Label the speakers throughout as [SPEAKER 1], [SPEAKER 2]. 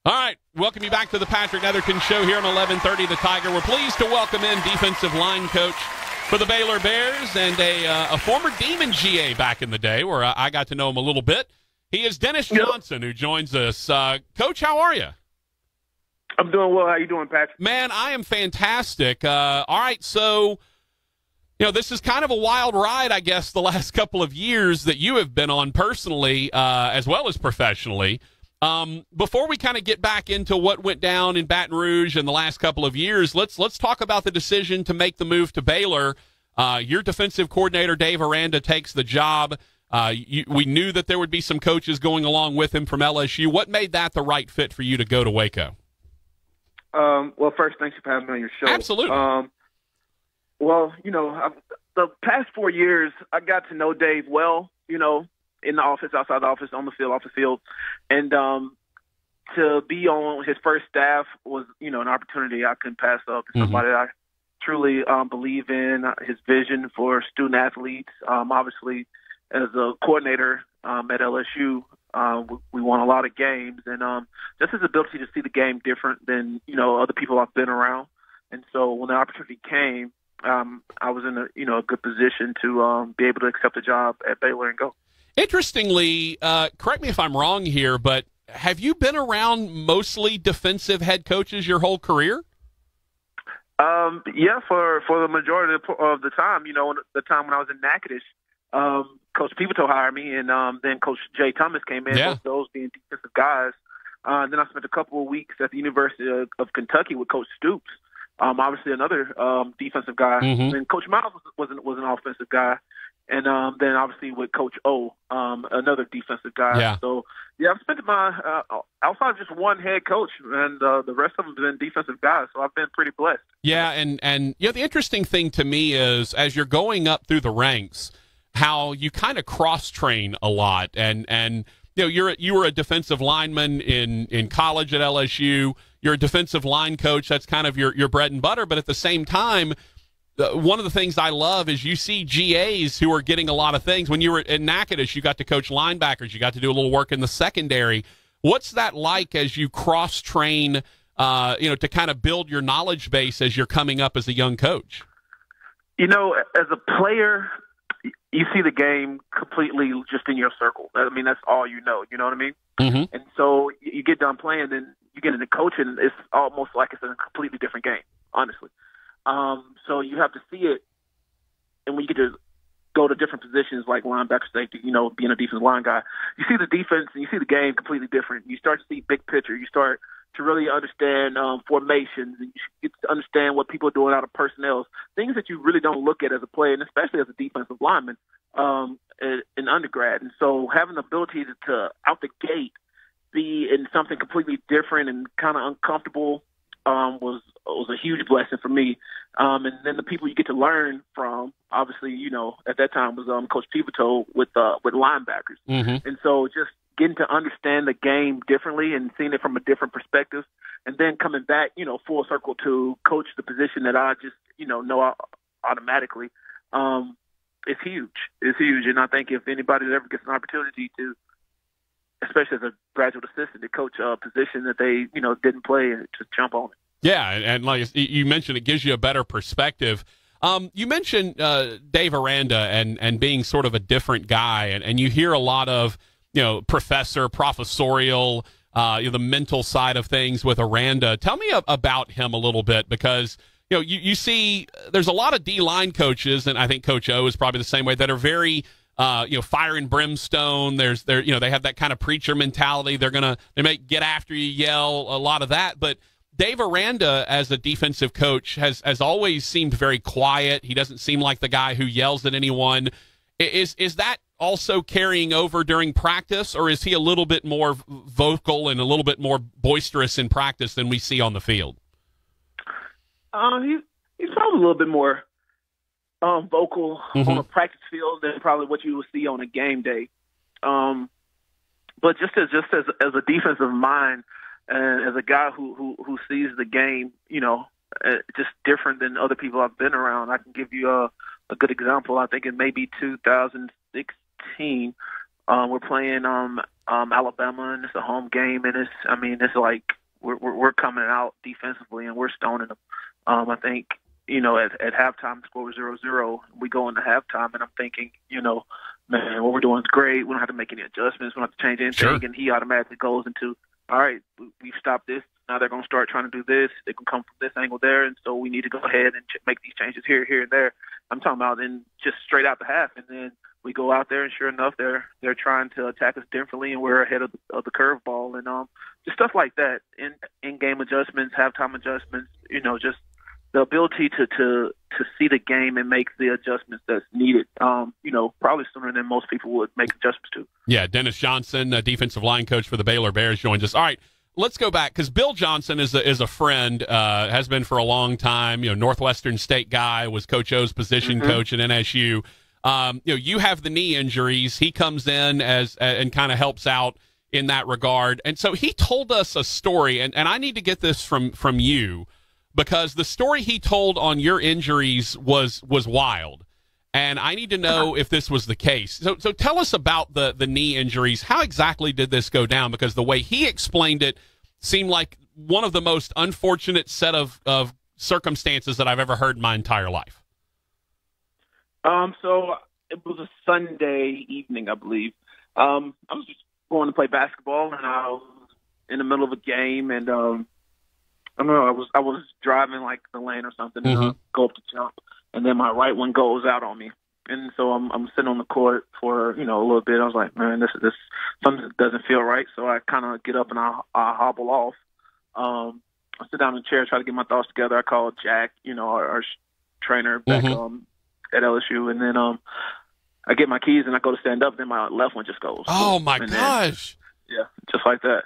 [SPEAKER 1] All right, welcome you back to the Patrick Netherton Show here on 1130 The Tiger. We're pleased to welcome in defensive line coach for the Baylor Bears and a former Demon GA back in the day where I got to know him a little bit. He is Dennis Johnson, who joins us. Coach, how are you?
[SPEAKER 2] I'm doing well. How you doing, Patrick?
[SPEAKER 1] Man, I am fantastic. All right, so this is kind of a wild ride, I guess, the last couple of years that you have been on personally as well as professionally. Before we kind of get back into what went down in Baton Rouge in the last couple of years, let's talk about the decision to make the move to Baylor. Your defensive coordinator, Dave Aranda, takes the job. We knew that there would be some coaches going along with him from LSU. What made that the right fit for you to go to Waco?
[SPEAKER 2] Well, first, thanks for having me on your show.
[SPEAKER 1] Absolutely.
[SPEAKER 2] The past 4 years, I got to know Dave well, in the office, outside the office, on the field, off the field. And to be on his first staff was, an opportunity I couldn't pass up. Somebody I truly believe in, his vision for student-athletes. Obviously, as a coordinator at LSU, we won a lot of games. And just his ability to see the game different than, other people I've been around. And so when the opportunity came, I was in a good position to be able to accept the job at Baylor and go. Interestingly,
[SPEAKER 1] correct me if I'm wrong here, but have you been around mostly defensive head coaches your whole career?
[SPEAKER 2] Yeah, for the majority of the time. The time when I was in Natchitoches, Coach Pivotal hired me, and then Coach Jay Thomas came in, both those being defensive guys. Then I spent a couple of weeks at the University of Kentucky with Coach Stoops, obviously another defensive guy. And Coach Miles was an offensive guy. And then obviously with Coach O, another defensive guy.
[SPEAKER 1] Yeah.
[SPEAKER 2] So, I've spent my outside of just one head coach, and the rest of them have been defensive guys. So I've been pretty blessed.
[SPEAKER 1] Yeah, and the interesting thing to me is as you're going up through the ranks, how you kind of cross-train a lot. And you were a defensive lineman in college at LSU. You're a defensive line coach. That's kind of your bread and butter. But at the same time, one of the things I love is you see GAs who are getting a lot of things. When you were in Natchitoches, you got to coach linebackers. You got to do a little work in the secondary. What's that like as you cross-train, to kind of build your knowledge base as you're coming up as a young coach?
[SPEAKER 2] As a player, you see the game completely just in your circle. I mean, that's all you know. You know what I mean?
[SPEAKER 1] Mm-hmm.
[SPEAKER 2] And so you get done playing, and you get into coaching. It's almost like it's a completely different game, honestly. So you have to see it, and when you get to go to different positions like linebacker, safety, being a defensive line guy, you see the defense and you see the game completely different. You start to see big picture. You start to really understand formations, and you get to understand what people are doing out of personnel, things that you really don't look at as a player, and especially as a defensive lineman in undergrad. And so having the ability to out the gate be in something completely different and kind of uncomfortable was a huge blessing for me. And then the people you get to learn from, obviously, at that time was Coach Pivotal with linebackers.
[SPEAKER 1] Mm-hmm.
[SPEAKER 2] And so just getting to understand the game differently and seeing it from a different perspective, and then coming back, full circle to coach the position that I just, know automatically, it's huge. It's huge. And I think if anybody ever gets an opportunity to, especially as a graduate assistant, to coach a position that they, didn't play, and just jump on it.
[SPEAKER 1] Yeah, and like you mentioned, it gives you a better perspective. You mentioned Dave Aranda and being sort of a different guy, and you hear a lot of, professorial, the mental side of things with Aranda. Tell me about him a little bit, because you see there's a lot of D-line coaches, and I think Coach O is probably the same way, that are very fire and brimstone. They have that kind of preacher mentality. They may get after you, yell, a lot of that. But Dave Aranda, as a defensive coach, has always seemed very quiet. He doesn't seem like the guy who yells at anyone. Is that also carrying over during practice, or is he a little bit more vocal and a little bit more boisterous in practice than we see on the field?
[SPEAKER 2] He's probably a little bit more vocal on a practice field than probably what you will see on a game day. But just as a defensive mind, and as a guy who sees the game, just different than other people I've been around, I can give you a good example. I think in maybe 2016, we're playing Alabama, and it's a home game, and it's like we're coming out defensively and we're stoning them. I think, at halftime the score was 0-0. We go into halftime, and I'm thinking, man, what we're doing is great. We don't have to make any adjustments. We don't have to change anything.
[SPEAKER 1] Sure.
[SPEAKER 2] And he automatically goes into, all right, we've stopped this. Now they're going to start trying to do this. They can come from this angle there, and so we need to go ahead and make these changes here, and there. I'm talking about in just straight out the half, and then we go out there, and sure enough, they're trying to attack us differently, and we're ahead of the curveball, and just stuff like that. In-game adjustments, halftime adjustments, just the ability to see the game and make the adjustments that's needed, probably sooner than most people would make adjustments to.
[SPEAKER 1] Yeah, Dennis Johnson, defensive line coach for the Baylor Bears, joins us. All right, let's go back, because Bill Johnson is a friend, has been for a long time. Northwestern State guy, was Coach O's position coach at NSU. You have the knee injuries. He comes in and kind of helps out in that regard. And so he told us a story, and I need to get this from you, because the story he told on your injuries was wild. And I need to know if this was the case. So tell us about the knee injuries. How exactly did this go down? Because the way he explained it seemed like one of the most unfortunate set of circumstances that I've ever heard in my entire life.
[SPEAKER 2] So it was a Sunday evening, I believe. I was just going to play basketball, and I was in the middle of a game, and I don't know, I was driving like the lane or something, and I go up to jump, and then my right one goes out on me. And so I'm sitting on the court for, a little bit. I was like, man, this something doesn't feel right. So I kind of get up and I hobble off. I sit down in the chair, try to get my thoughts together. I call Jack, our trainer back at LSU. And then I get my keys and I go to stand up. Then my left one just goes.
[SPEAKER 1] Oh, my gosh.
[SPEAKER 2] Then, yeah, just like that.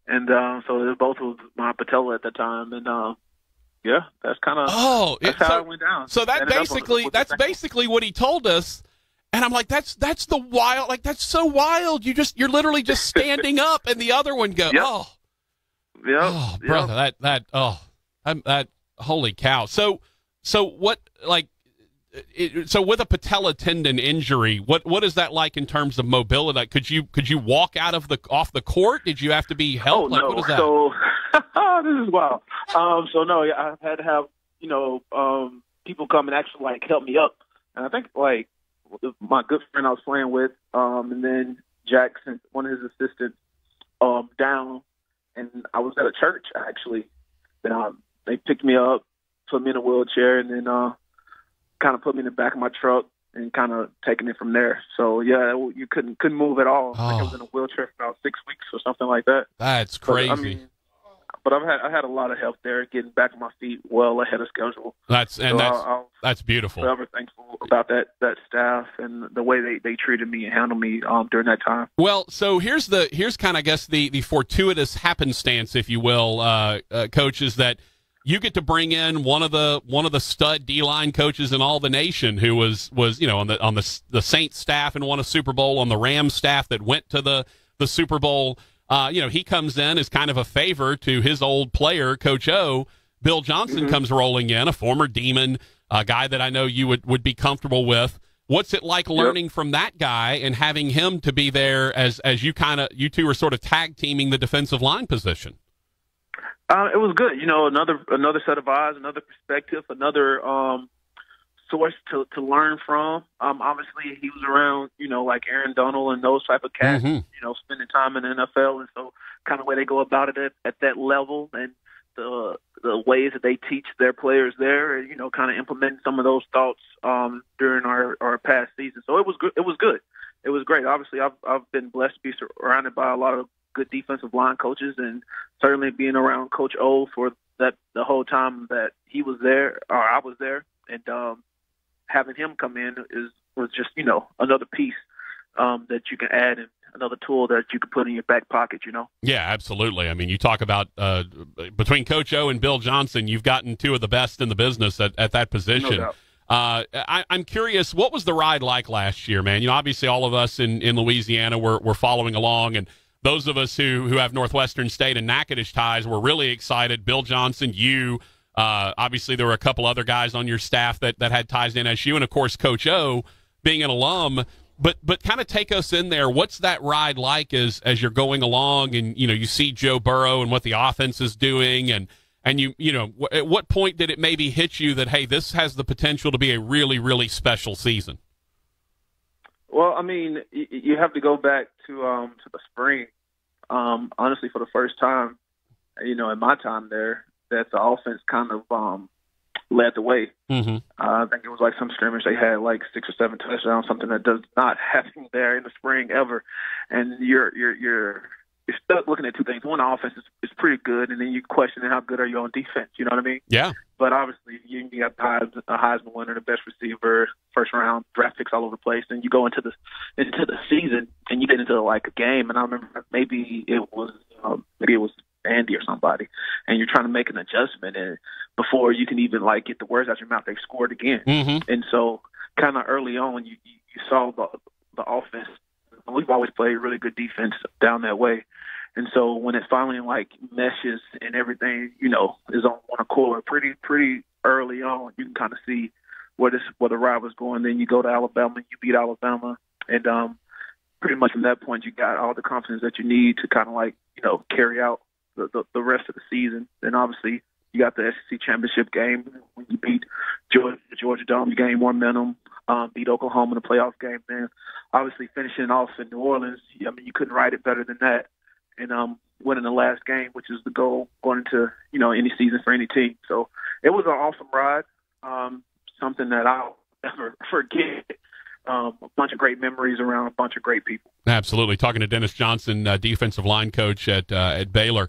[SPEAKER 2] And so it was both with my patella at the time. And yeah, that's kind of how it went down.
[SPEAKER 1] So that's basically what he told us. And I'm like, that's the wild, like, that's so wild. You're literally just standing up and the other one goes, brother, that holy cow. So what, like, so with a patella tendon injury, what is that like in terms of mobility? Could you walk off the court? Did you have to be helped?
[SPEAKER 2] Oh, no.
[SPEAKER 1] What is that?
[SPEAKER 2] So this is wild. So no, I had to have, people come and actually like help me up. And I think like my good friend I was playing with, and then Jack sent one of his assistants down, and I was at a church actually. Then they picked me up, put me in a wheelchair, and then kind of put me in the back of my truck and kind of taking it from there. So yeah, you couldn't move at all. I think I was in a wheelchair for about 6 weeks or something like that.
[SPEAKER 1] That's crazy.
[SPEAKER 2] But I had a lot of help there, getting back on my feet well ahead of schedule.
[SPEAKER 1] That's beautiful.
[SPEAKER 2] Forever thankful about that staff and the way they treated me and handled me during that time.
[SPEAKER 1] Well, so here's kind of, I guess, the fortuitous happenstance, if you will, Coach, is that you get to bring in one of the stud D-line coaches in all the nation, who was on the Saints staff and won a Super Bowl, on the Rams staff that went to the Super Bowl. He comes in as kind of a favor to his old player, Coach O. Bill Johnson comes rolling in, a former Demon, a guy that I know you would be comfortable with. What's it like learning from that guy and having him to be there as you two are sort of tag teaming the defensive line position?
[SPEAKER 2] It was good. Another set of eyes, another perspective, another source to learn from. Obviously, he was around, like Aaron Donald and those type of cats, spending time in the NFL, and so kind of way they go about it at that level, and the ways that they teach their players there, and kind of implementing some of those thoughts during our past season. So it was good. It was good. It was great. Obviously, I've been blessed to be surrounded by a lot of good defensive line coaches, and certainly being around Coach O for the whole time that he was there, or I was there, and having him come in was just another piece that you can add, and another tool that you can put in your back pocket.
[SPEAKER 1] Yeah, absolutely. I mean, you talk about between Coach O and Bill Johnson, you've gotten two of the best in the business at that position.
[SPEAKER 2] No doubt.
[SPEAKER 1] I'm curious, what was the ride like last year, man? Obviously all of us in Louisiana were following along, and those of us who have Northwestern State and Natchitoches ties were really excited. Bill Johnson, you, obviously there were a couple other guys on your staff that had ties to NSU, and of course Coach O, being an alum. But kind of take us in there. What's that ride like as you're going along, and you see Joe Burrow and what the offense is doing, and at what point did it maybe hit you that, hey, this has the potential to be a really, really special season?
[SPEAKER 2] Well, I mean, you have to go back to the spring. Honestly, for the first time, in my time there, that the offense kind of led the way.
[SPEAKER 1] Mm-hmm.
[SPEAKER 2] I think it was like some scrimmage they had like 6 or 7 touchdowns, something that does not happen there in the spring ever. And you're stuck looking at two things. One, the offense is pretty good, and then you question how good are you on defense. You know what I mean?
[SPEAKER 1] Yeah.
[SPEAKER 2] But obviously, you got a Heisman winner, the best receiver, first round draft picks all over the place, and you go into the season and you get into like a game. And I remember maybe it was Andy or somebody, and you're trying to make an adjustment, and before you can even like get the words out your mouth, they've scored again.
[SPEAKER 1] Mm-hmm.
[SPEAKER 2] And so, kind of early on, you saw the offense. We've always played really good defense down that way. And so when it finally like meshes and everything, is on one accord pretty early on, you can kind of see where the ride was going. Then you go to Alabama, you beat Alabama, and pretty much from that point you got all the confidence that you need to kind of like carry out the rest of the season. Then obviously you got the SEC championship game when you beat Georgia Dome, you gain momentum. Beat Oklahoma in the playoff game. Then obviously finishing off in New Orleans, I mean, you couldn't write it better than that. And winning the last game, which is the goal going into any season for any team. So it was an awesome ride, something that I'll never forget. A bunch of great memories around a bunch of great people.
[SPEAKER 1] Absolutely. Talking to Dennis Johnson, defensive line coach at Baylor.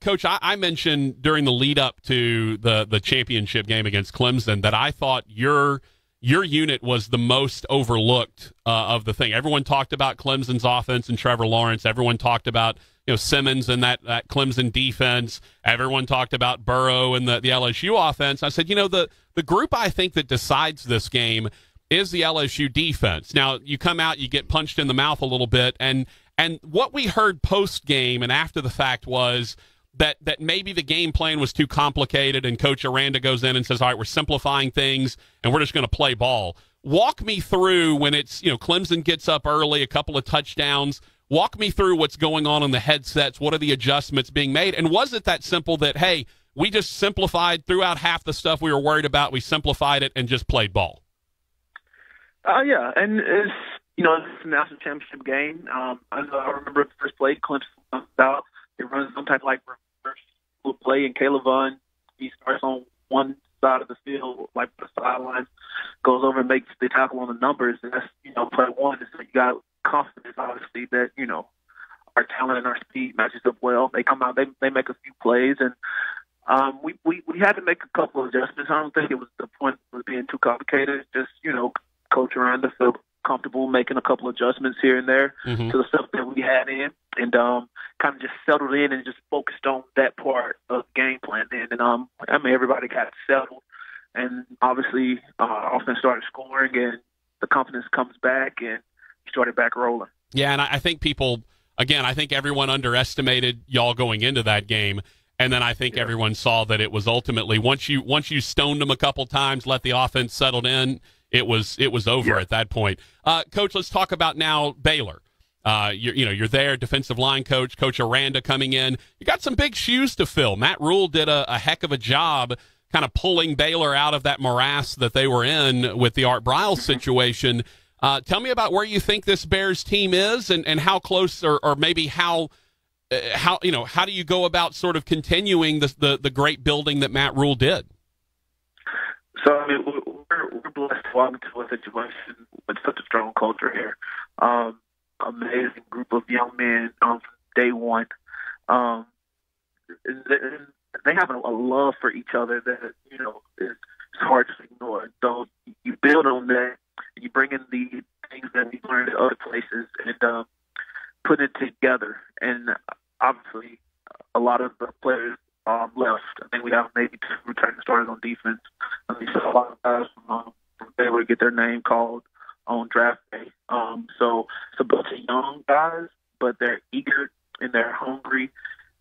[SPEAKER 1] Coach, I mentioned during the lead up to the championship game against Clemson that I thought your unit was the most overlooked of the thing. Everyone talked about Clemson's offense and Trevor Lawrence. Everyone talked about Simmons and that Clemson defense. Everyone talked about Burrow and the LSU offense. I said, the group I think that decides this game is the LSU defense. Now, you come out, you get punched in the mouth a little bit, and what we heard post-game and after the fact was that maybe the game plan was too complicated, and Coach Aranda goes in and says, all right, we're simplifying things, and we're just going to play ball. Walk me through when it's, Clemson gets up early, a couple of touchdowns. Walk me through what's going on in the headsets. What are the adjustments being made? And was it that simple that, hey, we just simplified, threw out half the stuff we were worried about, we simplified it, and just played ball?
[SPEAKER 2] Yeah, and it's a national championship game. I remember the first play, Clemson comes out, they run some type of like reverse play, and Caleb Vaughn, he starts on one side of the field, like the sidelines, goes over and makes the tackle on the numbers, and that's play one. So you got confidence, obviously, that our talent and our speed matches up well. They come out, they make a few plays, and we had to make a couple of adjustments. I don't think it was the point of being too complicated. Just Coach Aranda felt comfortable making a couple of adjustments here and there to the stuff that we had in, and kind of just settled in and just focused on that part of the game plan. And everybody got settled, and obviously offense started scoring, and the confidence comes back, and we started back rolling.
[SPEAKER 1] Yeah, and I think I think everyone underestimated y'all going into that game. And then I think everyone saw that it was ultimately once you stoned them a couple times, let the offense settle in, it was over at that point. Coach, let's talk about now Baylor. You're there, defensive line coach, Coach Aranda coming in. You got some big shoes to fill. Matt Rule did a heck of a job kind of pulling Baylor out of that morass that they were in with the Art Briles situation. Tell me about where you think this Bears team is and how close or maybe how do you go about sort of continuing the great building that Matt Rule did?
[SPEAKER 2] So, I mean, we're blessed to walk into a situation with such a strong culture here. Amazing group of young men from day one. They have a love for each other that, is hard to ignore. So you build on that, you bring in the things that we learned at other places, and put it together. And obviously, a lot of the players left. I think we have maybe 2 returning starters on defense. I mean, so a lot of guys from Baylor get their name called on draft day. So it's a bunch of young guys, but they're eager and they're hungry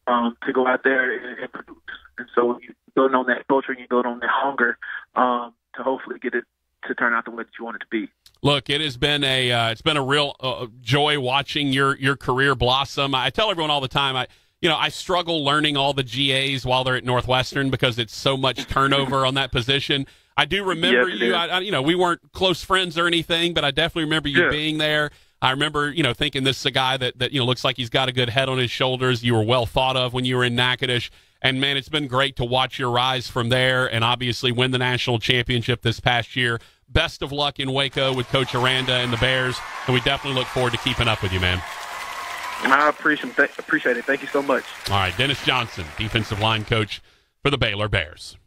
[SPEAKER 2] to go out there and produce. And so you build on that culture and you build on that hunger to hopefully get it to turn out the way that you want it to be.
[SPEAKER 1] Look, it has been it's been a real joy watching your career blossom. I tell everyone all the time, I struggle learning all the GAs while they're at Northwestern because it's so much turnover on that position. I do remember you. We weren't close friends or anything, but I definitely remember you being there. I remember, thinking this is a guy that looks like he's got a good head on his shoulders. You were well thought of when you were in Natchitoches. And, man, it's been great to watch your rise from there and obviously win the national championship this past year. Best of luck in Waco with Coach Aranda and the Bears, and we definitely look forward to keeping up with you, man.
[SPEAKER 2] I appreciate it. Thank you so much.
[SPEAKER 1] All right, Dennis Johnson, defensive line coach for the Baylor Bears.